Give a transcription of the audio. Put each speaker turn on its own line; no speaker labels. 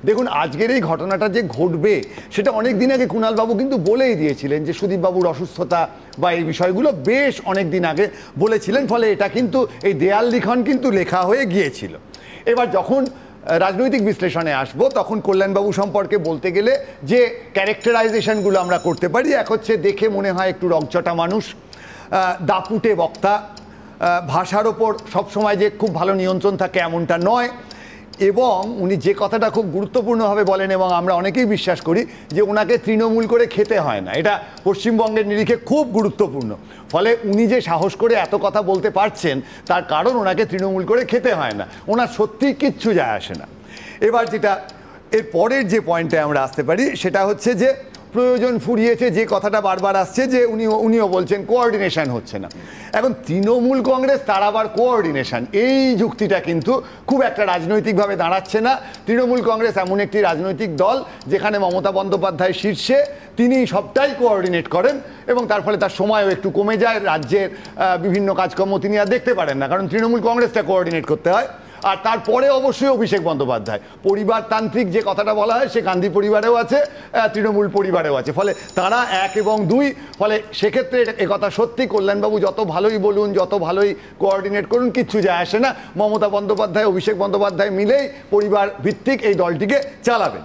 দেখুন, আজকের এই ঘটনাটা যে ঘটবে সেটা অনেক দিন আগে কুণালবাবু কিন্তু বলেই দিয়েছিলেন যে সুদীপবাবুর অসুস্থতা বা এই বিষয়গুলো বেশ অনেক দিন আগে বলেছিলেন, ফলে এটা কিন্তু এই দেয়াল লিখন কিন্তু লেখা হয়ে গিয়েছিল। এবার যখন রাজনৈতিক বিশ্লেষণে আসবো তখন কল্যাণবাবু সম্পর্কে বলতে গেলে যে ক্যারেক্টারাইজেশনগুলো আমরা করতে পারি, এক হচ্ছে দেখে মনে হয় একটু রকচটা মানুষ, দাপুটে বক্তা, ভাষার ওপর সবসময় যে খুব ভালো নিয়ন্ত্রণ থাকে এমনটা নয়, এবং উনি যে কথাটা খুব গুরুত্বপূর্ণভাবে বলেন এবং আমরা অনেকেই বিশ্বাস করি যে ওনাকে তৃণমূল করে খেতে হয় না, এটা পশ্চিমবঙ্গের নিরিখে খুব গুরুত্বপূর্ণ। ফলে উনি যে সাহস করে এত কথা বলতে পারছেন তার কারণ ওনাকে তৃণমূল করে খেতে হয় না, ওনার সত্যি কিচ্ছু যায় আসে না। এবার যেটা এর পরের যে পয়েন্টে আমরা আসতে পারি সেটা হচ্ছে যে প্রয়োজন ফুরিয়েছে, যে কথাটা বারবার আসছে যে উনিও বলছেন কোঅর্ডিনেশন হচ্ছে না। এখন তৃণমূল কংগ্রেস তার আবার কোঅর্ডিনেশন, এই যুক্তিটা কিন্তু খুব একটা রাজনৈতিকভাবে দাঁড়াচ্ছে না। তৃণমূল কংগ্রেস এমন একটি রাজনৈতিক দল যেখানে মমতা বন্দ্যোপাধ্যায় শীর্ষে, তিনি সবটাই কোঅর্ডিনেট করেন এবং তার ফলে তার সময়ও একটু কমে যায়, রাজ্যের বিভিন্ন কাজকর্ম তিনি আর দেখতে পারেন না, কারণ তৃণমূল কংগ্রেসটা কোঅর্ডিনেট করতে হয়। আর তারপরে অবশ্যই অভিষেক বন্দ্যোপাধ্যায়, পরিবারতান্ত্রিক যে কথাটা বলা হয় সে গান্ধী পরিবারেও আছে, তৃণমূল পরিবারেও আছে, ফলে তারা 1 এবং 2। ফলে সেক্ষেত্রে একথা সত্যি, কল্যাণবাবু যত ভালোই বলুন, যত ভালোই কোঅর্ডিনেট করুন, কিচ্ছু যায় আসে না। মমতা বন্দ্যোপাধ্যায়, অভিষেক বন্দ্যোপাধ্যায় মিলেই পরিবার ভিত্তিক এই দলটিকে চালাবেন।